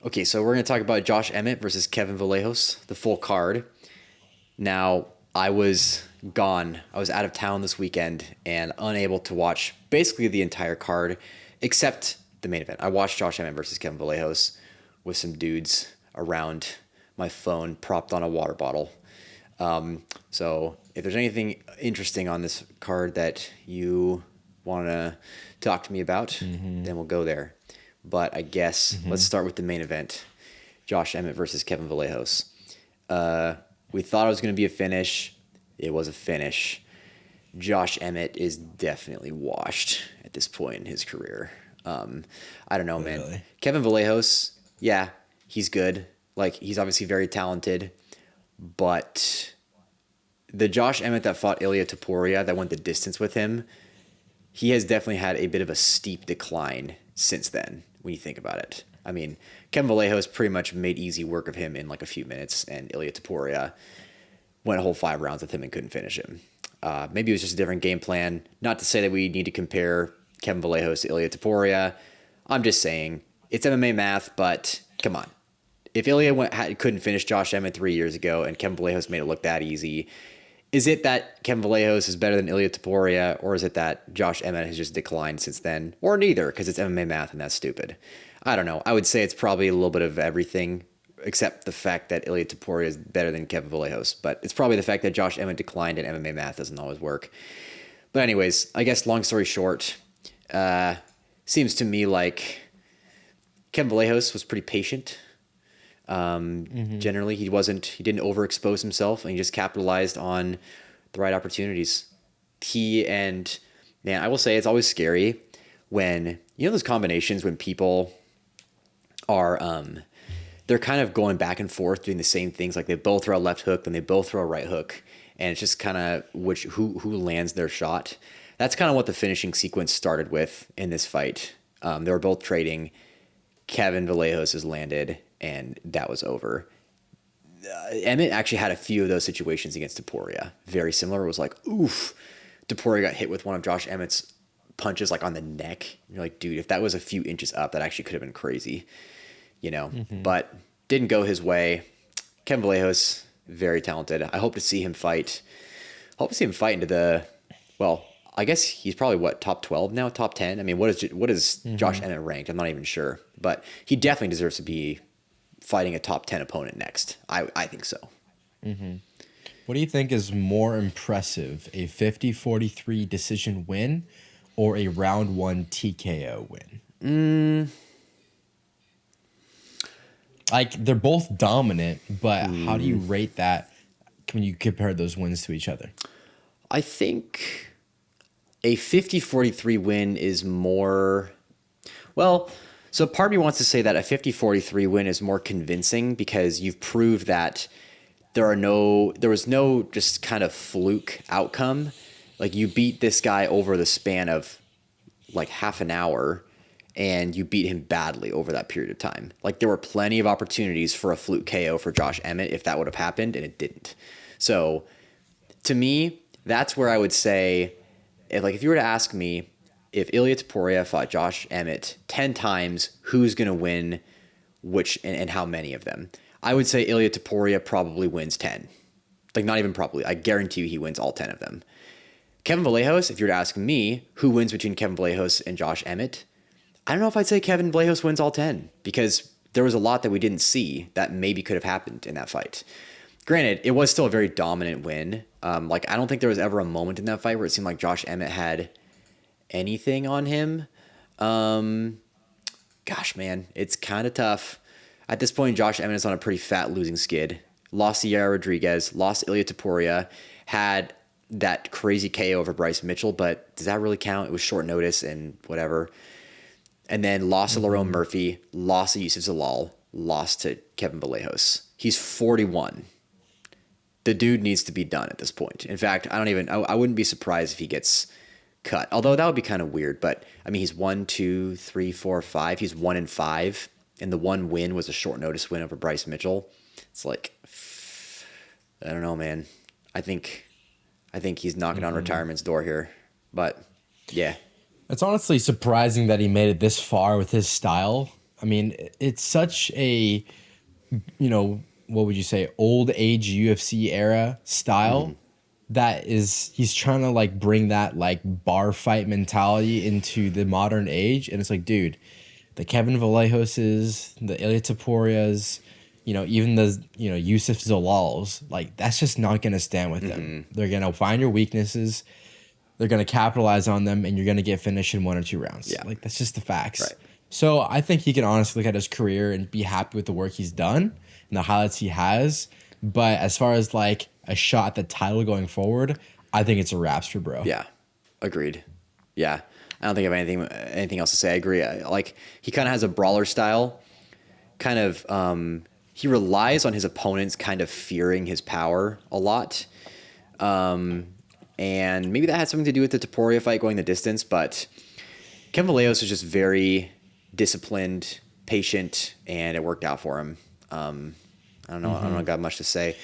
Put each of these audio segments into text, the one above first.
Okay, so we're going to talk about Josh Emmett versus Kevin Vallejos, the full card. Now, I was gone. I was out of town this weekend and unable to watch basically the entire card except the main event. I watched Josh Emmett versus Kevin Vallejos with some dudes around my phone propped on a water bottle. So if there's anything interesting on this card that you want to talk to me about, then we'll go there. But I guess let's start with the main event. Josh Emmett versus Kevin Vallejos. We thought it was going to be a finish. It was a finish. Josh Emmett is definitely washed at this point in his career. I don't know, man. Really? Kevin Vallejos, yeah, he's good. Like, he's obviously very talented. But the Josh Emmett that fought Ilia Topuria, that went the distance with him, he has definitely had a bit of a steep decline since then, when you think about it. I mean, Kevin Vallejos pretty much made easy work of him in like a few minutes, and Ilia Topuria went a whole 5 rounds with him and couldn't finish him. Maybe it was just a different game plan. Not to say that we need to compare Kevin Vallejos to Ilia Topuria. I'm just saying it's MMA math, but come on. If Ilia couldn't finish Josh Emmett 3 years ago and Kevin Vallejos made it look that easy, is it that Kevin Vallejos is better than Ilia Topuria, or is it that Josh Emmett has just declined since then? Or neither, because it's MMA math and that's stupid. I don't know. I would say it's probably a little bit of everything, except the fact that Ilia Topuria is better than Kevin Vallejos. But it's probably the fact that Josh Emmett declined and MMA math doesn't always work. But anyways, I guess long story short, seems to me like Kevin Vallejos was pretty patient. Generally, he didn't overexpose himself, and he just capitalized on the right opportunities. Man, I will say it's always scary when, those combinations when people are, they're kind of going back and forth doing the same things. Like they both throw a left hook, then they both throw a right hook. And it's just kind of who lands their shot. That's kind of what the finishing sequence started with in this fight. They were both trading. Kevin Vallejos has landed, and that was over. Emmett actually had a few of those situations against Topuria. Very similar. It was like, oof. Topuria got hit with one of Josh Emmett's punches like on the neck. You're like, dude, if that was a few inches up, that actually could have been crazy. But didn't go his way. Kevin Vallejos, very talented. I hope to see him fight. Into I guess he's probably top 12 now, top 10. I mean, what is Josh Emmett ranked? I'm not even sure, but he definitely deserves to be fighting a top 10 opponent next. I think so. What do you think is more impressive, a 50-43 decision win or a round 1 TKO win? Like, they're both dominant, but how do you rate that when you compare those wins to each other? I think a 50-43 win is more... Well, so part of me wants to say that a 50-43 win is more convincing because you've proved that there was no just kind of fluke outcome. Like, you beat this guy over the span of like half an hour, and you beat him badly over that period of time. Like, there were plenty of opportunities for a fluke KO for Josh Emmett if that would have happened, and it didn't. So, to me, that's where I would say, if you were to ask me, if Ilia Topuria fought Josh Emmett 10 times, who's going to win which and how many of them? I would say Ilia Topuria probably wins 10. Like, not even probably. I guarantee you he wins all 10 of them. Kevin Vallejos, if you were to ask me who wins between Kevin Vallejos and Josh Emmett, I don't know if I'd say Kevin Vallejos wins all 10 because there was a lot that we didn't see that maybe could have happened in that fight. Granted, it was still a very dominant win. I don't think there was ever a moment in that fight where it seemed like Josh Emmett had anything on him. Gosh, man, it's kind of tough. At this point, Josh Emmett is on a pretty fat losing skid. Lost to Yair Rodriguez, lost to Ilia Topuria, had that crazy KO over Bryce Mitchell, but does that really count? It was short notice and whatever. And then lost to Lerone Murphy, lost to Yusuf Zalal, lost to Kevin Vallejos. He's 41. The dude needs to be done at this point. In fact, I wouldn't be surprised if he gets cut. Although that would be kind of weird. But I mean, he's 1, 2, 3, 4, 5. He's 1-5, and the one win was a short notice win over Bryce Mitchell. It's like, I don't know, man. I think he's knocking on retirement's door here. But yeah. It's honestly surprising that he made it this far with his style. I mean, it's such a, what would you say, old age UFC era style that he's trying to like bring that like bar fight mentality into the modern age. And it's like, dude, the Kevin Vallejoses, the Ilia Toporias, even the, Yusuf Zalals, like that's just not going to stand with them. They're going to find your weaknesses. They're going to capitalize on them, and you're going to get finished in 1 or 2 rounds. Yeah. Like, that's just the facts. Right. So I think he can honestly look at his career and be happy with the work he's done and the highlights he has. But as far as, like, a shot at the title going forward, I think it's a wraps for bro. Yeah. Agreed. Yeah. I don't think I have anything else to say. I agree. Like, he kind of has a brawler style. Kind of, he relies on his opponents kind of fearing his power a lot. And maybe that had something to do with the Topuria fight going the distance, but Kevin Vallejos is just very disciplined, patient, and it worked out for him. I don't know. I don't got much to say.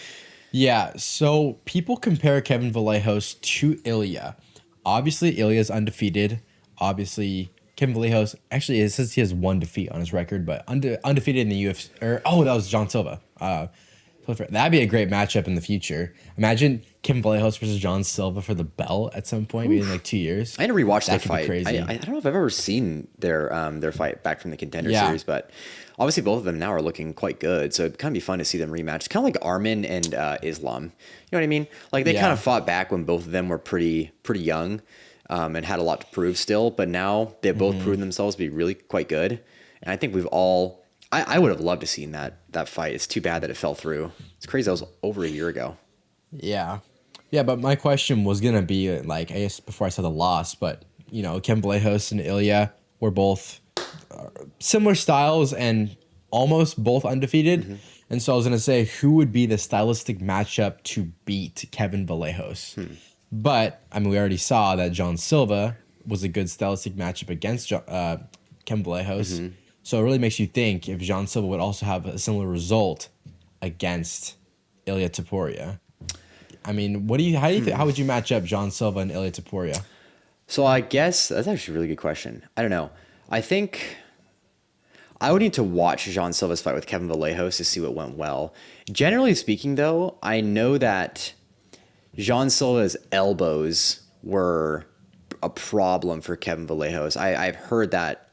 Yeah, so people compare Kevin Vallejos to Ilia. Obviously, Ilya's undefeated. Obviously, Kevin Vallejos, actually, it says he has 1 defeat on his record, but undefeated in the UFC. That was John Silva. That'd be a great matchup in the future. Imagine Kevin Vallejos versus John Silva for the belt at some point, maybe in like 2 years. I had to rewatch that could fight. Be crazy. I don't know if I've ever seen their fight back from the Contender Yeah. Series, but obviously both of them now are looking quite good. So it'd kind of be fun to see them rematch. It's kind of like Armin and Islam. You know what I mean? Like they kind of fought back when both of them were pretty young and had a lot to prove still. But now they've both proven themselves to be really quite good. And I think we've all. I would have loved to seen that fight. It's too bad that it fell through. It's crazy. That was over a year ago. Yeah. Yeah, but my question was going to be, like, I guess before I said the loss, but, Kevin Vallejos and Ilya were both similar styles and almost both undefeated. And so I was going to say, who would be the stylistic matchup to beat Kevin Vallejos? But, I mean, we already saw that John Silva was a good stylistic matchup against Kevin Vallejos. So it really makes you think if John Silva would also have a similar result against Ilia Topuria. I mean, how would you match up John Silva and Ilia Topuria? So I guess that's actually a really good question. I don't know. I think I would need to watch John Silva's fight with Kevin Vallejos to see what went well. Generally speaking, though, I know that John Silva's elbows were a problem for Kevin Vallejos. I've heard that.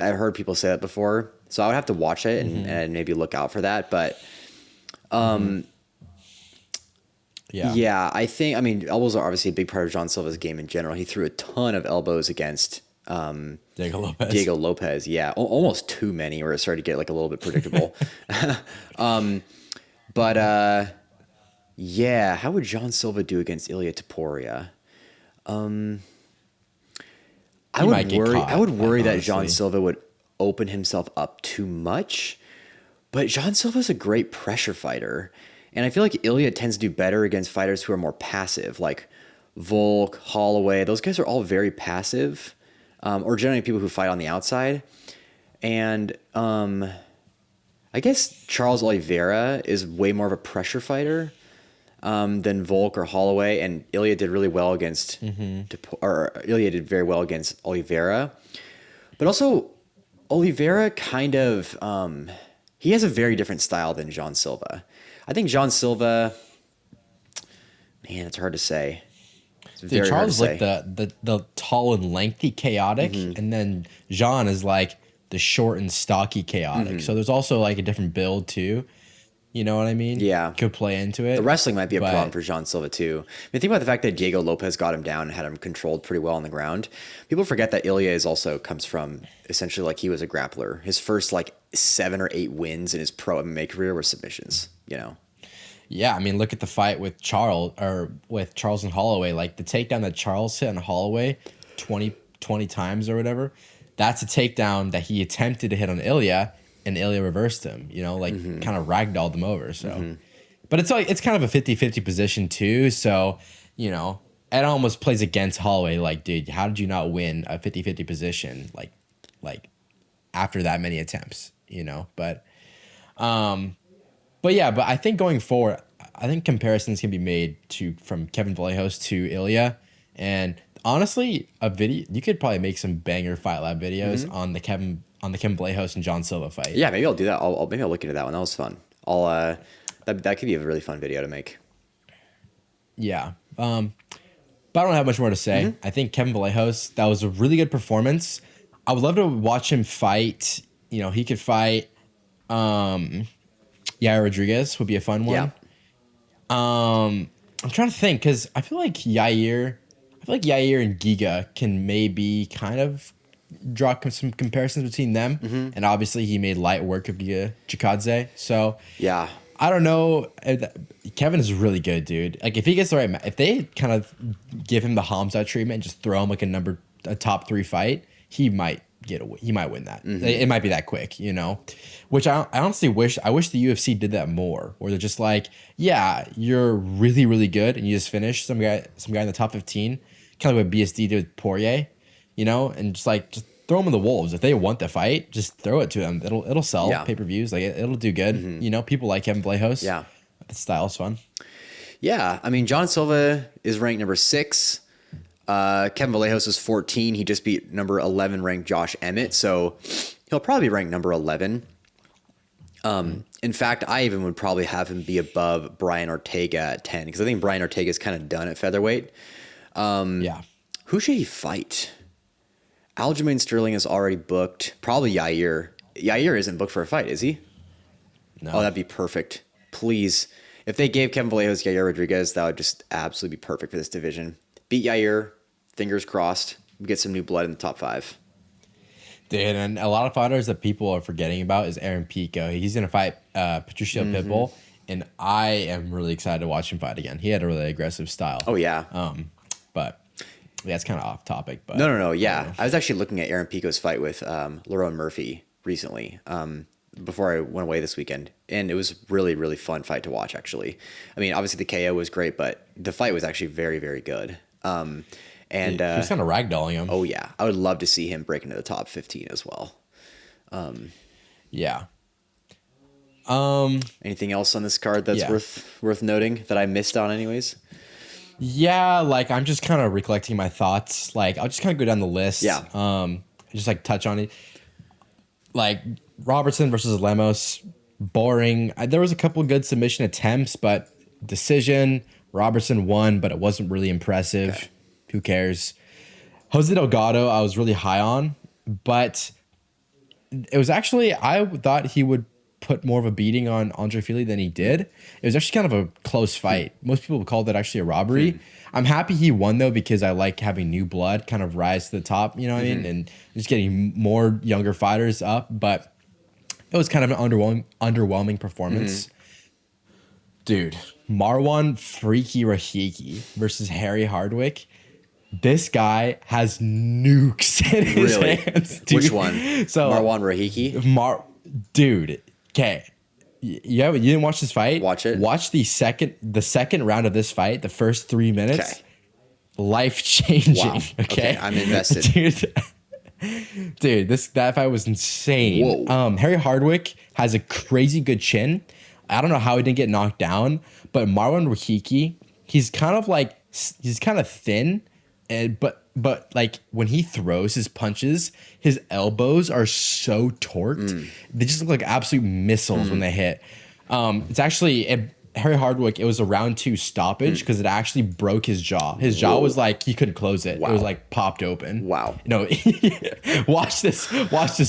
I've heard people say that before, so I would have to watch it and maybe look out for that. But, yeah, I mean, elbows are obviously a big part of John Silva's game in general. He threw a ton of elbows against Diego Lopez. Yeah, almost too many, where it started to get like a little bit predictable. Yeah, how would John Silva do against Ilia Topuria? I would worry that John Silva would open himself up too much, but John Silva's a great pressure fighter, and I feel like Ilia tends to do better against fighters who are more passive, like Volk, Holloway. Those guys are all very passive, or generally people who fight on the outside. And I guess Charles Oliveira is way more of a pressure fighter than Volk or Holloway, and Ilia did really well against Ilia did very well against Oliveira. But also Oliveira kind of he has a very different style than John Silva. I think John Silva, man, it's hard to say. Dude, Charles is like the tall and lengthy chaotic, and then Jean is like the short and stocky chaotic. So there's also like a different build too. You know what I mean? Yeah. Could play into it. The wrestling might be a problem for John Silva too. I mean, think about the fact that Diego Lopez got him down and had him controlled pretty well on the ground. People forget that Ilia comes from essentially like he was a grappler. His first like 7 or 8 wins in his pro MMA career were submissions, you know? Yeah, I mean, look at the fight with Charles and Holloway. Like the takedown that Charles hit on Holloway 20 times or whatever. That's a takedown that he attempted to hit on Ilia, and Ilia reversed him, you know, like kind of ragdolled him over. So, but it's like, it's kind of a 50-50 position too. So, you know, it almost plays against Holloway. Like, dude, how did you not win a 50-50 position? Like after that many attempts, you know, but I think going forward, I think comparisons can be made from Kevin Vallejos to Ilia, and honestly, you could probably make some banger Fight Lab videos on the Kevin on the Kevin Vallejos and John Silva fight. Yeah, maybe I'll do that. Maybe I'll look into that one. That was fun. That could be a really fun video to make. Yeah. But I don't have much more to say. I think Kevin Vallejos, that was a really good performance. I would love to watch him fight. You know, he could fight Yair Rodriguez would be a fun one. Yeah. I'm trying to think because I feel like Yair and Giga can maybe kind of draw some comparisons between them. And obviously he made light work of Giga Chikadze. So Yeah. I don't know. Kevin is really good, dude. Like if he gets the right, if they kind of give him the Hamza treatment and just throw him like a top 3 fight, he might win that. It might be that quick, you know. Which I honestly wish. I wish the UFC did that more, where they're just like, yeah, you're really really good, and you just finish some guy in the top 15, kind of like what BSD did with Poirier, you know, and just throw them in the wolves. If they want the fight, just throw it to them. It'll sell pay-per-views. Like it'll do good. You know, people like Kevin Vallejos. Yeah. The style's fun. Yeah. I mean, John Silva is ranked number 6. Kevin Vallejos is 14. He just beat number 11 ranked Josh Emmett. So he'll probably be ranked number 11. In fact, I even would probably have him be above Brian Ortega at 10 because I think Brian Ortega is kind of done at featherweight. Yeah. Who should he fight? Aljamain Sterling is already booked. Probably Yair. Yair isn't booked for a fight, is he? No. Oh, that'd be perfect. Please. If they gave Kevin Vallejos Yair Rodriguez, that would just absolutely be perfect for this division. Beat Yair. Fingers crossed. Get some new blood in the top 5. Dude, and a lot of fighters that people are forgetting about is Aaron Pico. He's going to fight Patricio Pitbull, and I am really excited to watch him fight again. He had a really aggressive style. Oh, yeah. But yeah, it's kind of off topic. But No. Yeah. I was actually looking at Aaron Pico's fight with Lerone Murphy recently before I went away this weekend. And it was really, really fun fight to watch, actually. I mean, obviously the KO was great, but the fight was actually very, very good. And he was kind of ragdolling him. Oh, yeah. I would love to see him break into the top 15 as well. Yeah. Anything else on this card that's worth noting that I missed on anyways? Yeah, like I'm just kind of recollecting my thoughts. Like I'll just kind of go down the list. Yeah. Just like touch on it. Like Robertson versus Lemos, boring. There was a couple good submission attempts, but decision. Robertson won, but it wasn't really impressive. Okay. Who cares? Jose Delgado, I was really high on, but it was actually, I thought he would put more of a beating on Andre Fili than he did. It was actually kind of a close fight. Most people would call that actually a robbery. I'm happy he won though, because I like having new blood kind of rise to the top, you know what I mean? And just getting more younger fighters up, but it was kind of an underwhelming performance. Dude, Marwan Freaky Rahiki versus Harry Hardwick. This guy has nukes in his hands, dude. Which one? So Marwan Rahiki? Dude, okay. You didn't watch this fight? Watch it. Watch the second round of this fight, the first 3 minutes. Okay. Life changing. Wow. Okay? I'm invested. Dude, that fight was insane. Whoa. Harry Hardwick has a crazy good chin. I don't know how he didn't get knocked down, but Marwan Rahiki, he's kind of thin, but like when he throws his punches, his elbows are so torqued. They just look like absolute missiles when they hit. It's actually Harry Hardwick. It was a round 2 stoppage because it actually broke his jaw. His jaw was like he couldn't close it. Wow. It was like popped open. Wow. No, watch this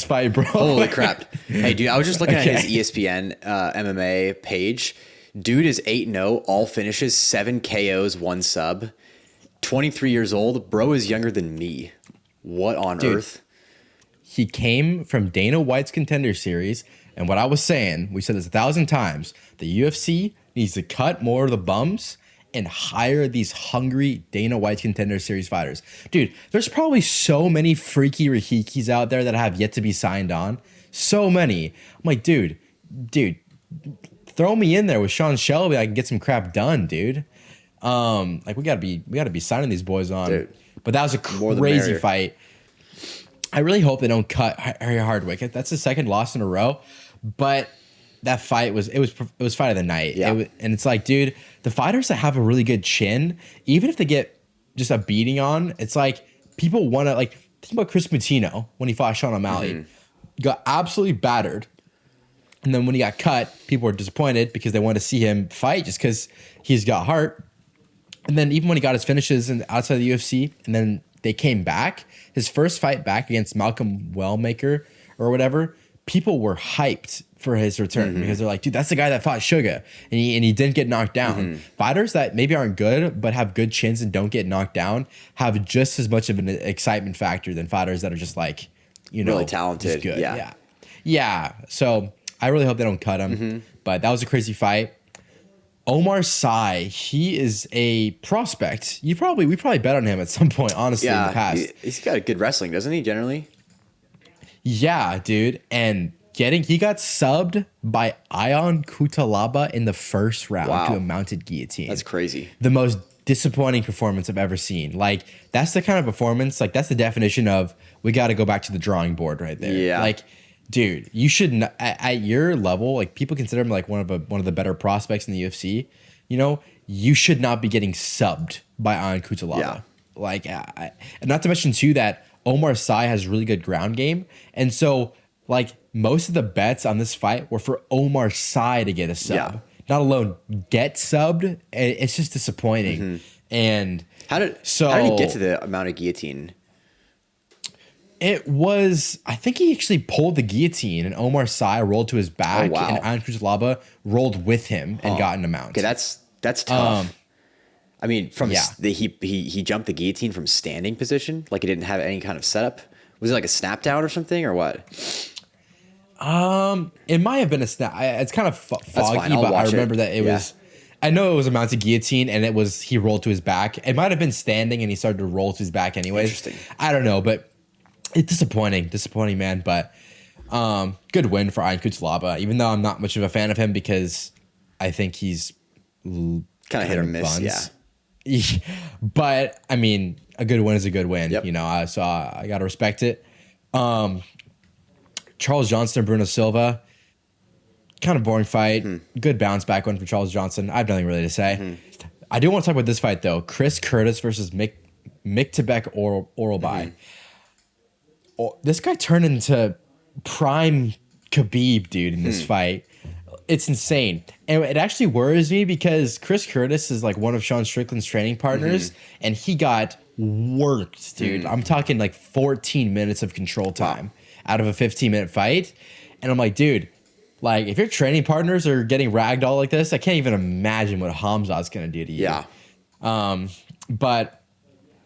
fight, bro. Holy crap! Hey, dude, I was just looking at his ESPN MMA page. Dude is 8-0, all finishes, 7 KOs, 1 sub. 23 years old. Bro is younger than me. What on earth? He came from Dana White's Contender Series, and what I was saying, we said this 1,000 times, the UFC needs to cut more of the bums and hire these hungry Dana White Contender Series fighters. Dude, there's probably so many freaky Rahikis out there that have yet to be signed on. So many. I'm like, dude, throw me in there with Sean Shelby. I can get some crap done, dude. Like we gotta be signing these boys on. Dude, but that was a crazy fight. I really hope they don't cut Harry Hardwick. That's the second loss in a row. But that fight was fight of the night. Yeah. And it's like, dude, the fighters that have a really good chin, even if they get just a beating on, it's like people want to, like, think about Chris Mutino when he fought Sean O'Malley. got absolutely battered. And then when he got cut, people were disappointed because they wanted to see him fight just because he's got heart. And then even when he got his finishes outside of the UFC, and then they came back, his first fight back against Malcolm Wellmaker or whatever, people were hyped for his return because they're like, dude, that's the guy that fought Suga, and he didn't get knocked down. Fighters that maybe aren't good but have good chins and don't get knocked down have just as much of an excitement factor than fighters that are just like, really talented. good. Yeah. Yeah. So I really hope they don't cut him. But that was a crazy fight. Omar Sy, he is a prospect. We probably bet on him at some point, honestly, in the past. He's got good wrestling, doesn't he, generally? Yeah, dude. And he got subbed by Ion Cutelaba in the first round to a mounted guillotine. That's crazy. The most disappointing performance I've ever seen. Like, that's the kind of performance, like, that's the definition of we got to go back to the drawing board right there. Yeah. Like, dude, you should not, at your level, like, people consider him like one of the better prospects in the UFC. You know, you should not be getting subbed by Ion Cutelaba. Yeah. Like, and not to mention too that Omar Sy has really good ground game, and so like most of the bets on this fight were for Omar Sy to get a sub, not alone get subbed. It's just disappointing. And how did he get to the amount of guillotine? It was, I think he actually pulled the guillotine and Omar Sy rolled to his back and Ion Cutelaba rolled with him and got an amount. Okay, that's tough. I mean, he jumped the guillotine from standing position, like he didn't have any kind of setup. Was it like a snap down or something, or what? It might have been a snap. It's kind of foggy, but I remember that it was. I know it was a mounted guillotine, and he rolled to his back. It might have been standing, and he started to roll to his back anyways. Interesting. I don't know, but it's disappointing, man. But good win for Ion Cutelaba, even though I'm not much of a fan of him because I think he's kind of hit or miss. Yeah. But I mean, a good win is a good win, Yep. you know. So I gotta respect it. Charles Johnson and Bruno Silva, kind of boring fight. Good bounce back win for Charles Johnson. I have nothing really to say. I do want to talk about this fight though. Chris Curtis versus Myktybek Oralbai. This guy turned into prime Khabib, dude, in this fight. It's insane. And it actually worries me because Chris Curtis is like one of Sean Strickland's training partners, and he got worked, dude. I'm talking like 14 minutes of control time out of a 15-minute fight. And I'm like, dude, like if your training partners are getting ragdoll like this, I can't even imagine what Hamzat's going to do to you. Yeah. But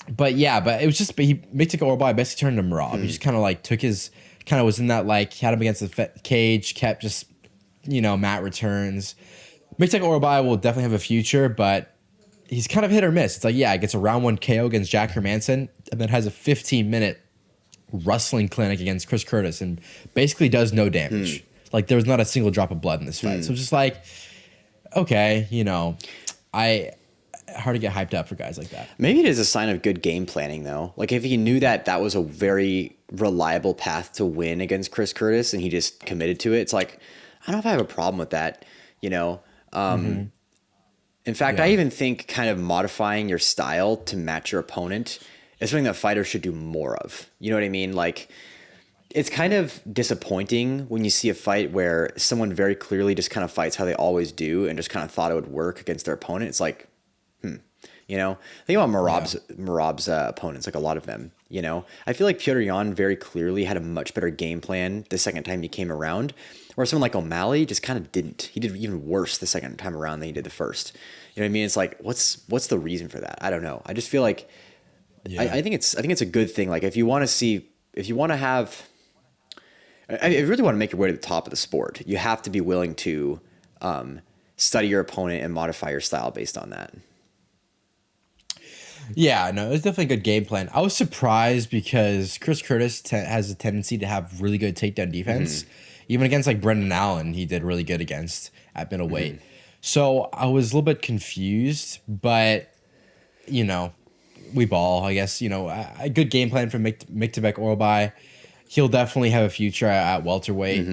it was just, Myktybek Oralbai basically turned him raw. He just kind of like was in that, like, had him against the cage, kept just, mat returns. Myktybek Oralbai will definitely have a future, but he's kind of hit or miss. It's like, gets a round 1 KO against Jack Hermanson, and then has a 15-minute wrestling clinic against Chris Curtis, and basically does no damage. Like, there was not a single drop of blood in this fight. So it's just like, okay, hard to get hyped up for guys like that. Maybe it is a sign of good game planning, though. Like, if he knew that was a very reliable path to win against Chris Curtis and he just committed to it, it's like, I don't know if I have a problem with that, In fact, I even think kind of modifying your style to match your opponent is something that fighters should do more of. You know what I mean? Like, it's kind of disappointing when you see a fight where someone very clearly just kind of fights how they always do and just kind of thought it would work against their opponent. It's like, think about Merab's opponents, like a lot of them, I feel like Petr Yan very clearly had a much better game plan the second time he came around, where someone like O'Malley just kind of didn't. He did even worse the second time around than he did the first. You know what I mean? It's like, what's the reason for that? I don't know. I just feel like, I think it's a good thing. Like, if you really want to make your way to the top of the sport, you have to be willing to study your opponent and modify your style based on that. Yeah, no, it was definitely a good game plan. I was surprised because Chris Curtis has a tendency to have really good takedown defense. Even against like Brendan Allen, he did really good against at middleweight. So I was a little bit confused, but we ball, I guess. A good game plan for Myktybek Oralbai. He'll definitely have a future at welterweight.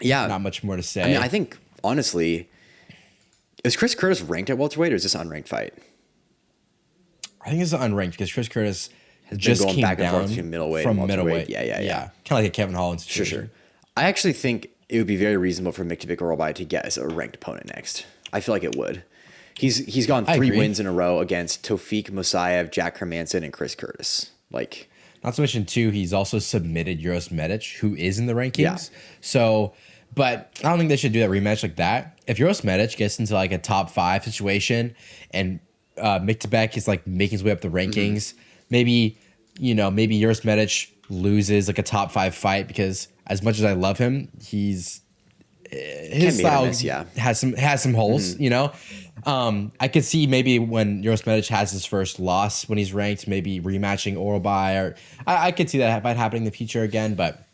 Not much more to say. I mean, I think honestly, is Chris Curtis ranked at welterweight or is this an unranked fight? I think it's unranked because Chris Curtis has just been going came back and down forth between middleweight from and welterweight. middleweight. Yeah. Kind of like a Kevin Holland Sure, situation. I actually think it would be very reasonable for Myktybek Oralbai to get a ranked opponent next. I feel like it would. He's gone 3 wins in a row against Tofik Mosaev, Jack Hermanson, and Chris Curtis. Like, not to mention too, he's also submitted Uros Medic, who is in the rankings. So, but I don't think they should do that rematch like that. If Uros Medic gets into like a top 5 situation and Myktybek is like making his way up the rankings, maybe Uros Medic loses like a top 5 fight, because as much as I love him, his style has some holes, you know. I could see maybe when Uros Medic has his first loss when he's ranked, maybe rematching Oralbai, or I could see that might happen in the future again. But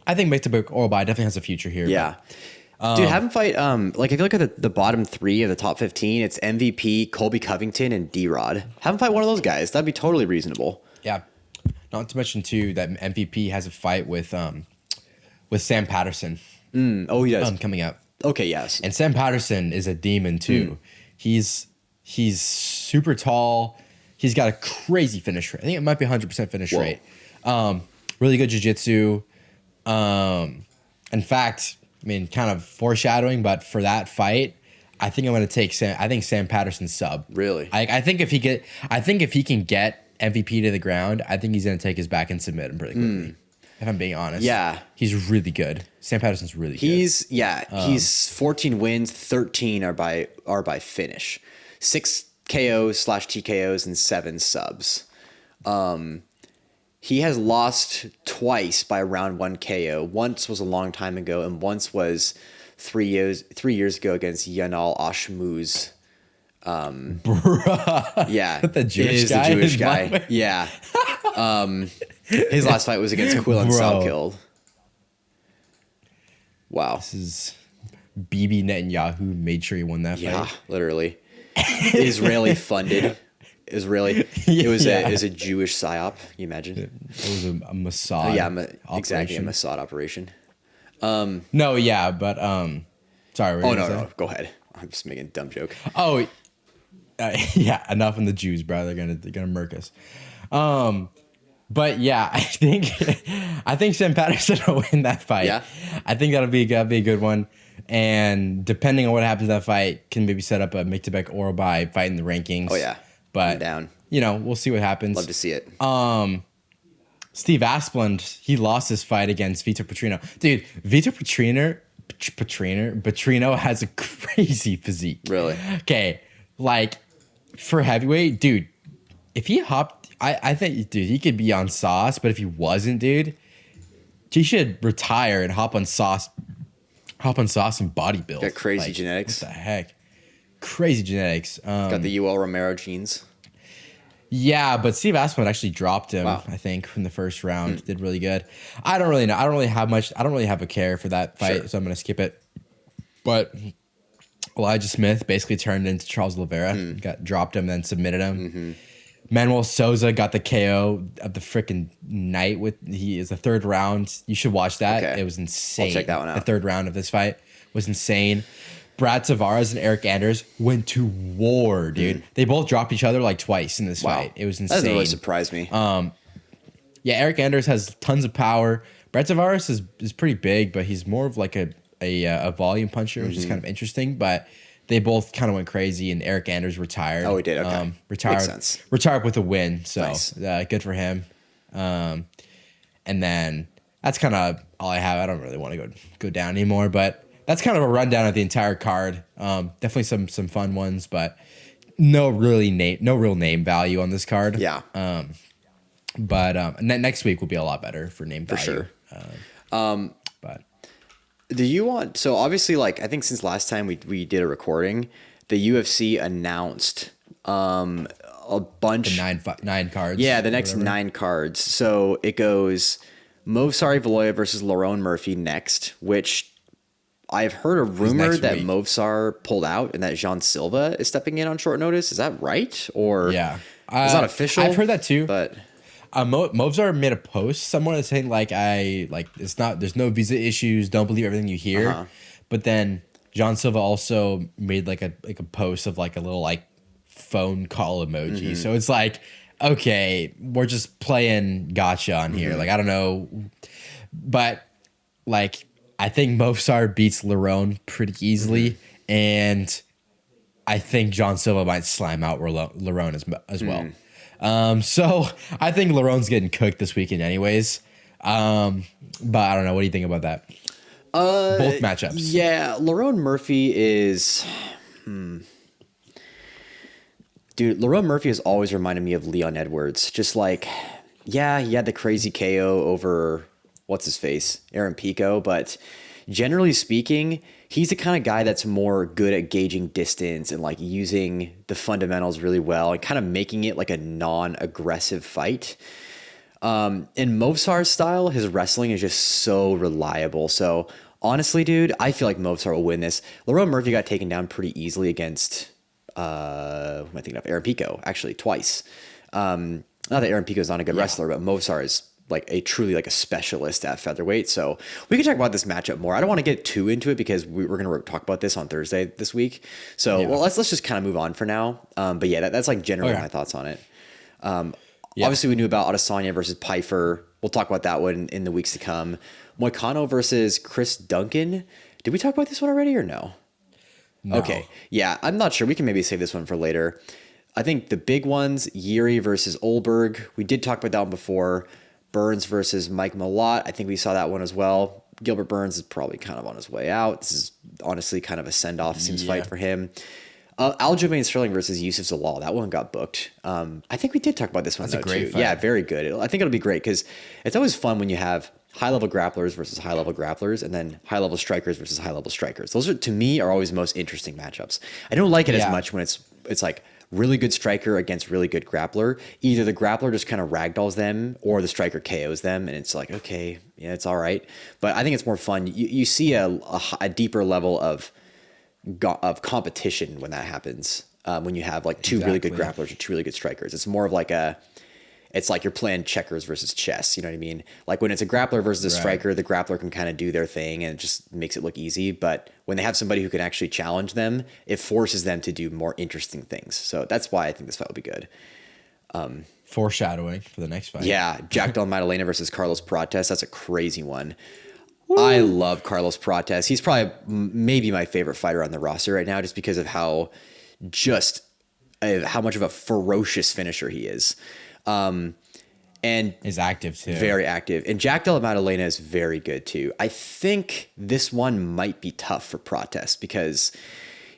I think Myktybek Oralbai definitely has a future here. Yeah. Dude, have him fight. Like, if you look at the bottom 3 of the top 15, it's MVP, Colby Covington, and D-Rod. Have him fight one of those guys. That'd be totally reasonable. Yeah. Not to mention too that MVP has a fight with Sam Patterson. Oh, he does. Coming up. Okay, yes. And Sam Patterson is a demon too. He's super tall. He's got a crazy finish rate. I think it might be 100% finish rate. Really good jiu-jitsu. In fact, I mean, kind of foreshadowing, but for that fight, I think I'm going to take Sam Patterson sub. Really? I think if he can get MVP to the ground, I think he's going to take his back and submit him pretty quickly. If I'm being honest. Yeah. He's really good. Sam Patterson's really good. He's 14 wins, 13 are by finish. 6 KOs/TKOs and 7 subs. He has lost twice by round 1 KO. Once was a long time ago, and once was 3 years ago against Yanal Ashmuz. Yeah, the Jewish guy. Yeah. His last fight was against Quillan Salkild. Wow. This is Bibi Netanyahu made sure he won that fight. Yeah, literally. Israeli funded. It was a Jewish psyop. You imagine? It was a Mossad. Exactly, a Mossad operation. Sorry. No. Go ahead. I'm just making a dumb joke. Yeah. Enough on the Jews, bro. They're gonna murk us. But yeah, I think Sam Patterson will win that fight. Yeah. I think that'll be a good one. And depending on what happens in that fight, can maybe set up a Myktybek Oralbai fight in the rankings. Oh yeah. But I'm down. We'll see what happens. Love to see it. Steve Asplund, he lost his fight against Vitor Petrino. Dude, Vitor Petrino has a crazy physique. Really? Okay, like for heavyweight, dude, if he hopped, I think, dude, he could be on sauce, but if he wasn't, dude, he should retire and hop on sauce and bodybuild. Got crazy genetics. What the heck? Crazy genetics. Got the UL Romero genes. Yeah, but Steve Asplund actually dropped him, I think, in the first round. Did really good. I don't really know. I don't really have a care for that fight, so I'm going to skip it. But Elijah Smith basically turned into Charles Oliveira, dropped him, then submitted him. Manuel Souza got the KO of the freaking night. He is the 3rd round. You should watch that. Okay. It was insane. I'll check that one out. The 3rd round of this fight was insane. Brad Tavares and Eric Anders went to war, dude. They both dropped each other like twice in this fight. It was insane. That doesn't really surprise me. Yeah, Eric Anders has tons of power. Brad Tavares is pretty big, but he's more of like a volume puncher, which is kind of interesting. But they both kind of went crazy, and Eric Anders retired. Oh, he did? Okay. Retired. Makes sense. Retired with a win, so Nice. Good for him. And then that's kind of all I have. I don't really want to go down anymore, but that's kind of a rundown of the entire card. Definitely some fun ones, but no real name value on this card. Yeah. But next week will be a lot better for name value. For sure. But Do you want, so obviously, like, I think since last time we did a recording, the UFC announced a bunch. the nine cards. Yeah, the next 9 cards. So it goes Movsar Evloev versus Lerone Murphy next, which I've heard a rumor that week. Movsar pulled out and that Jean Silva is stepping in on short notice. Is that right? Or Yeah. it's not official. I've heard that too. But Movsar made a post somewhere saying there's no visa issues, don't believe everything you hear. But then John Silva also made like a post of like a little like phone call emoji. So it's like okay, we're just playing gotcha on here. Like, I don't know. But, like, I think Movsar beats Lerone pretty easily. And I think John Silva might slime out Lerone as well. So I think Lerone's getting cooked this weekend anyways. But I don't know. What do you think about that? Both matchups. Yeah, Lerone Murphy is... Dude, Lerone Murphy has always reminded me of Leon Edwards. Just like, yeah, he had the crazy KO over, what's his face, Aaron Pico. But generally speaking, he's the kind of guy that's more good at gauging distance and like using the fundamentals really well and kind of making it like a non-aggressive fight. In Movsar's style, his wrestling is just so reliable. So honestly, dude, I feel like Movsar will win this. Lerone Murphy got taken down pretty easily against... who am I thinking of? Aaron Pico, actually, twice. Not that Aaron Pico is not a good wrestler, but Movsar is like truly a specialist at featherweight. So we can talk about this matchup more. I don't want to get too into it because we're going to talk about this on Thursday this week. So well, let's just kind of move on for now. But yeah, that's like generally my thoughts on it. Obviously, we knew about Adesanya versus Pfeiffer. We'll talk about that one in the weeks to come. Moicano versus Chris Duncan. Did we talk about this one already or no? No. Okay. Yeah, I'm not sure. We can maybe save this one for later. I think the big ones, Yuri versus Olberg. We did talk about that one before. Burns versus Mike Malott. I think we saw that one as well. Gilbert Burns is probably kind of on his way out. This is honestly kind of a send-off seems fight for him. Aljamain Sterling versus Yusuf Zalal. That one got booked. I think we did talk about this one. That's a great fight. Yeah, very good. I think it'll be great because it's always fun when you have high-level grapplers versus high-level grapplers, and then high-level strikers versus high-level strikers. Those are, to me, are always the most interesting matchups. I don't like it as much when it's like really good striker against really good grappler. Either the grappler just kind of ragdolls them, or the striker KOs them, and it's like, okay, yeah, it's all right. But I think it's more fun. You see a deeper level of competition when that happens. When you have like two really good grapplers or two really good strikers, it's more of like it's like you're playing checkers versus chess. You know what I mean? Like when it's a grappler versus a striker, the grappler can kind of do their thing and it just makes it look easy. But when they have somebody who can actually challenge them, it forces them to do more interesting things. So that's why I think this fight will be good. Foreshadowing for the next fight. Yeah, Jack Del Maddalena versus Carlos Prates. That's a crazy one. Woo. I love Carlos Prates. He's probably maybe my favorite fighter on the roster right now, just because of how much of a ferocious finisher he is. And is active too. Very active. And Jack Della Maddalena is very good too. I think this one might be tough for Prates because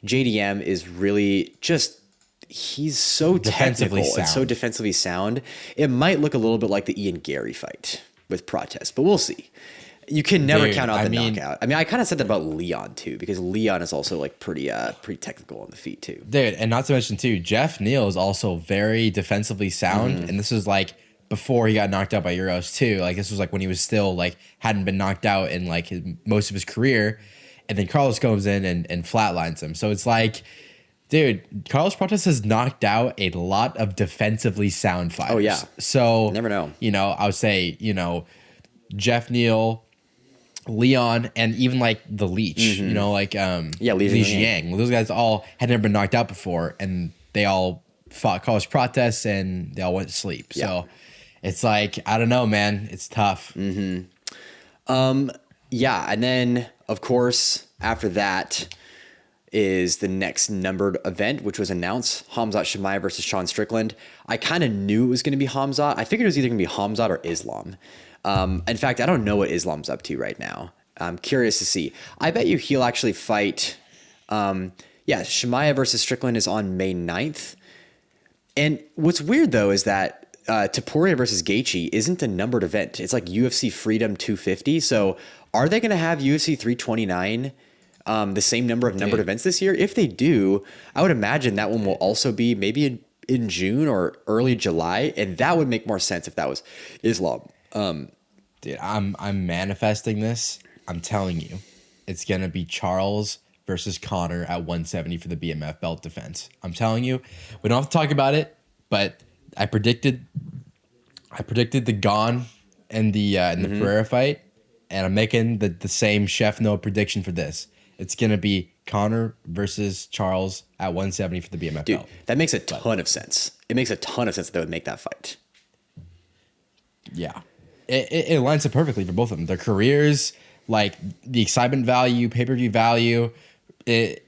JDM is really just, he's so technical and so defensively sound. It might look a little bit like the Ian Gary fight with Prates, but we'll see. You can never count out the knockout. I mean, I kind of said that about Leon too, because Leon is also like pretty technical on the feet too. Dude, and not to mention too, Jeff Neal is also very defensively sound, and this was like before he got knocked out by Euros too. Like this was like when he was still like hadn't been knocked out in like most of his career, and then Carlos comes in and flatlines him. So it's like, dude, Carlos Prates has knocked out a lot of defensively sound fighters. Oh yeah. So never know. You know, I would say Jeff Neal, Leon, and even like the Leech, you know, like Li Jiang. Those guys all had never been knocked out before, and they all fought Carlos Prates, and they all went to sleep. Yeah. So it's like, I don't know, man. It's tough. Yeah, and then of course after that is the next numbered event, which was announced: Khamzat Chimaev versus Sean Strickland. I kind of knew it was going to be Khamzat. I figured it was either going to be Khamzat or Islam. In fact, I don't know what Islam's up to right now. I'm curious to see. I bet you he'll actually fight. Chimaev versus Strickland is on May 9th. And what's weird, though, is that Topuria versus Gaethje isn't a numbered event. It's like UFC Freedom 250. So are they going to have UFC 329 the same number of numbered events this year? If they do, I would imagine that one will also be maybe in June or early July. And that would make more sense if that was Islam. Dude, I'm manifesting this. I'm telling you, it's gonna be Charles versus Connor at 170 for the BMF belt defense. I'm telling you, we don't have to talk about it, but I predicted the Gon and the Pereira fight, and I'm making the same Chef Noah prediction for this. It's gonna be Connor versus Charles at 170 for the BMF Dude, belt. that makes a ton of sense. It makes a ton of sense that they would make that fight. Yeah. It lines up perfectly for both of them. Their careers, like the excitement value, pay-per-view value, it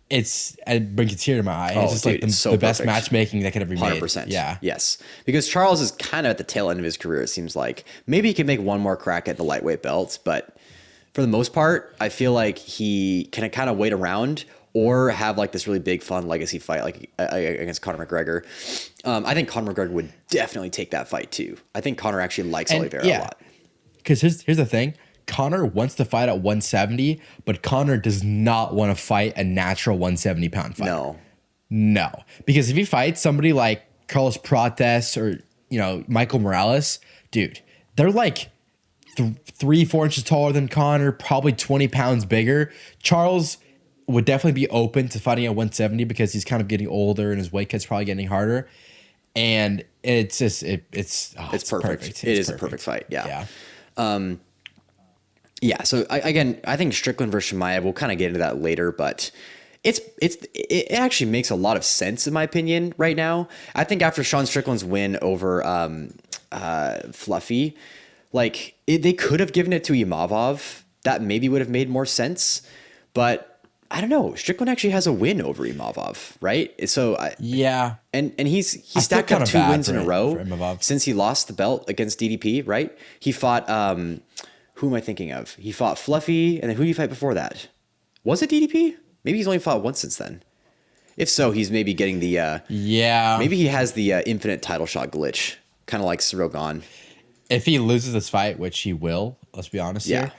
brings a tear to my eye. It's just dude, like it's so the best perfect. matchmaking that could ever be made. 100%. Yeah. Yes. Because Charles is kind of at the tail end of his career, it seems like. Maybe he can make one more crack at the lightweight belts, but for the most part, I feel like he can kind of wait around or have like this really big fun legacy fight like against Conor McGregor. I think Conor McGregor would definitely take that fight too. I think Conor actually likes Oliveira a lot. Because here's the thing. Conor wants to fight at 170, but Conor does not want to fight a natural 170-pound fighter. No. Because if he fights somebody like Carlos Prates or, Michael Morales, dude, they're like 3-4 inches taller than Conor, probably 20 pounds bigger. Charles would definitely be open to fighting at 170 because he's kind of getting older and his weight cut's probably getting harder. And it's just it's perfect. It is a perfect fight. Yeah. Yeah. So I think Strickland versus Chimaev, we'll kind of get into that later, but it actually makes a lot of sense in my opinion right now. I think after Sean Strickland's win over Fluffy, they could have given it to Imavov. That maybe would have made more sense, but I don't know. Strickland actually has a win over Imavov, right? So and he's stacked up 2 wins in a row since he lost the belt against DDP, right? He fought who am I thinking of? He fought Fluffy, and then who did he fight before that? Was it DDP? Maybe he's only fought once since then. If so, he's maybe getting the maybe he has the infinite title shot glitch, kind of like Sorogan. If he loses this fight, which he will, let's be honest here,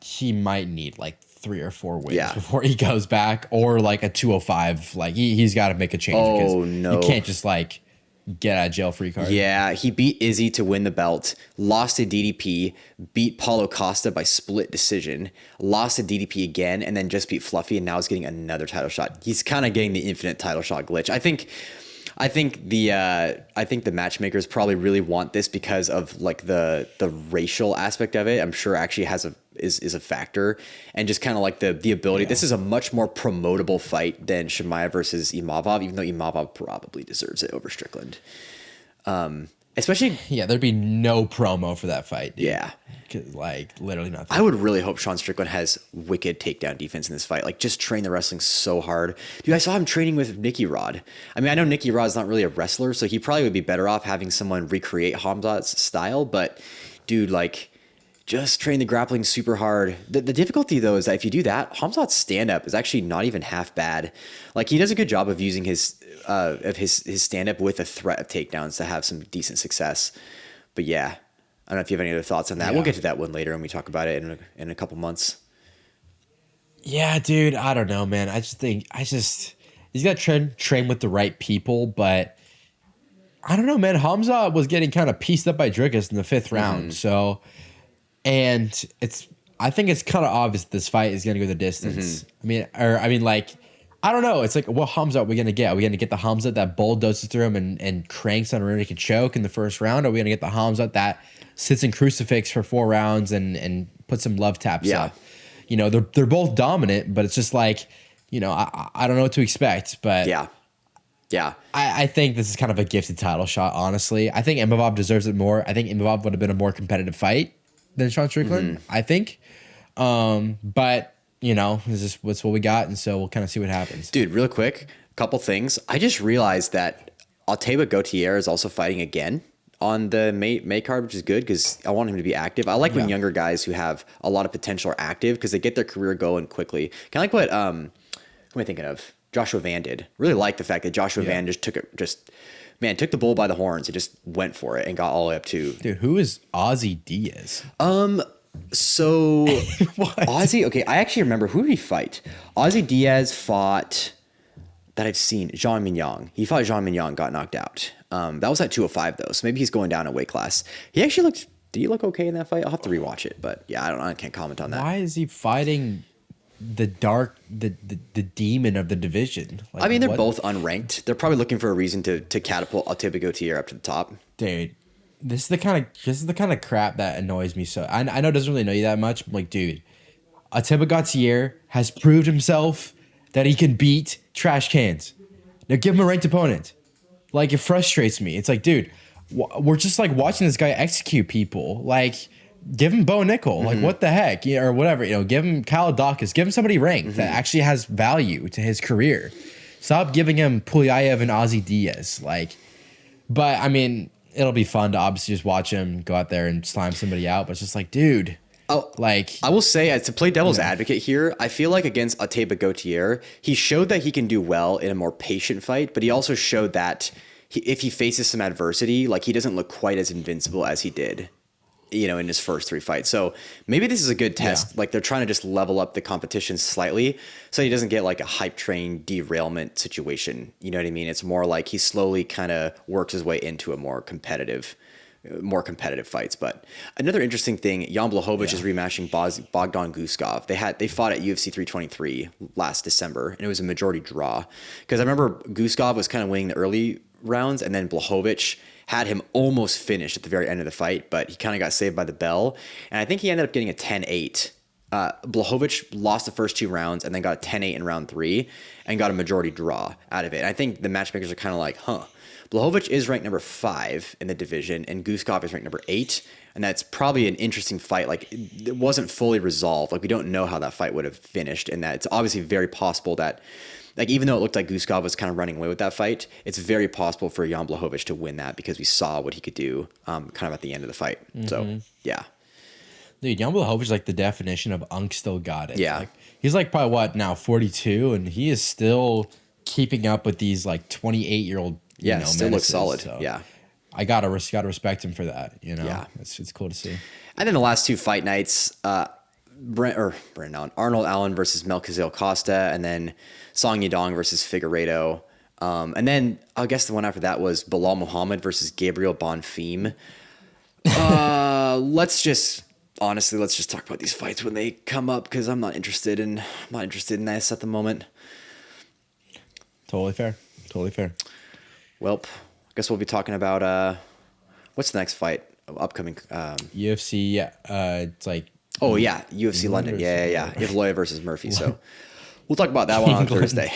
he might need like 3 or 4 wins before he goes back, or like a 205. Like he's got to make a change because you can't just like get out of jail free card. Yeah, he beat Izzy to win the belt, lost to DDP, beat Paulo Costa by split decision, lost to DDP again, and then just beat Fluffy, and now he's getting another title shot. He's kind of getting the infinite title shot glitch. I think the matchmakers probably really want this because of like the racial aspect of it. I'm sure actually is a factor, and just kind of like the ability. Yeah. This is a much more promotable fight than Chimaev versus Imavov, even though Imavov probably deserves it over Strickland. Especially, there'd be no promo for that fight. Dude. Yeah, like literally nothing. I would really hope Sean Strickland has wicked takedown defense in this fight. Like, just train the wrestling so hard, dude. I saw him training with Nicky Rod. I mean, I know Nicky Rod's not really a wrestler, so he probably would be better off having someone recreate Hamzat's style. But, dude, like, just train the grappling super hard. The difficulty though is that if you do that, Hamzat's stand up is actually not even half bad. Like, he does a good job of using his stand up with a threat of takedowns to have some decent success. But yeah, I don't know if you have any other thoughts on that. Yeah. We'll get to that one later when we talk about it in a couple months. Yeah, dude, I don't know, man. I just think he's got to train with the right people, but I don't know, man. Hamzat was getting kind of pieced up by Dricus in the 5th round, so. And I think it's kind of obvious this fight is going to go the distance. I mean, like, I don't know. It's like, what Hamzat are we going to get? Are we going to get the Hamzat that bulldozes through him and cranks on a rear naked choke in the 1st round? Or are we going to get the Hamzat that sits in crucifix for 4 rounds and puts some love taps up? They're both dominant, but it's just like, I don't know what to expect. But yeah. I think this is kind of a gifted title shot, honestly. I think Imavov deserves it more. I think Imavov would have been a more competitive fight than Sean Strickland, I think. But, this is what's what we got, and so we'll kind of see what happens. Dude, real quick, couple things. I just realized that Alteba Gautier is also fighting again on the May card, which is good because I want him to be active. I like when younger guys who have a lot of potential are active because they get their career going quickly. Kind of like what, who am I thinking of? Joshua Van did. Really like the fact that Joshua Van just took the bull by the horns and just went for it and got all the way up to... Dude, who is Ozzy Diaz? So Ozzy, okay, I actually remember who did he fight? Ozzy Diaz fought, that I've seen, Jean Mignon. He fought Jean Mignon, got knocked out. That was at 205 though, so maybe he's going down a weight class. He actually did he look okay in that fight? I'll have to rewatch it, but yeah, I can't comment on that. Why is he fighting the demon of the division? Like, I mean, they're both unranked. They're probably looking for a reason to catapult Alteba Gautier up to the top. Dude, this is the kind of crap that annoys me. So I know it doesn't really know you that much. But like, dude, Atiba Gautier has proved himself that he can beat trash cans. Now give him a ranked opponent. Like, it frustrates me. It's like, dude, we're just like watching this guy execute people. Like, give him Bo Nickel. Like, what the heck? Yeah, or whatever. You know, give him Kyle Dawkins. Give him somebody ranked that actually has value to his career. Stop giving him Puliayev and Ozzy Diaz. Like, but I mean, it'll be fun to obviously just watch him go out there and slime somebody out. But it's just like, dude. Oh, like, I will say, to play devil's advocate here, I feel like against Atiba Gautier, he showed that he can do well in a more patient fight, but he also showed that if he faces some adversity, like, he doesn't look quite as invincible as he did, you know, in his first 3 fights. So maybe this is a good test. Yeah. Like, they're trying to just level up the competition slightly so he doesn't get like a hype train derailment situation. You know what I mean? It's more like he slowly kind of works his way into a more competitive fights. But another interesting thing, Jan Blachowicz is rematching Bogdan Guskov. They fought at UFC 323 last December, and it was a majority draw. Because I remember Guskov was kind of winning the early rounds, and then Blachowicz had him almost finished at the very end of the fight, but he kind of got saved by the bell. And I think he ended up getting a 10-8. Blachowicz lost the first 2 rounds and then got a 10-8 in round 3 and got a majority draw out of it. And I think the matchmakers are kind of like, Blachowicz is ranked number 5 in the division, and Guskov is ranked number 8, and that's probably an interesting fight. Like, it wasn't fully resolved. Like, we don't know how that fight would have finished, and that it's obviously very possible that, like, even though it looked like Guskov was kind of running away with that fight, it's very possible for Jan Blachowicz to win that because we saw what he could do kind of at the end of the fight. So, yeah. Dude, Jan Blachowicz is like the definition of Unk still got it. Yeah. Like, he's like probably what now, 42, and he is still keeping up with these like 28-year-old. Still looks solid. So yeah. I gotta respect him for that. You know, Yeah. it's cool to see. And then the last 2 fight nights, Arnold Allen versus Melchizedek Costa, and then Song Yadong versus Figueiredo. And then I guess the one after that was Bilal Muhammad versus Gabriel Bonfim. Let's just talk about these fights when they come up, because I'm not interested in this at the moment. Totally fair. Well, I guess we'll be talking about what's the next fight upcoming? UFC. It's like UFC London. Yeah. You have Loya versus Murphy. So we'll talk about that one on Thursday.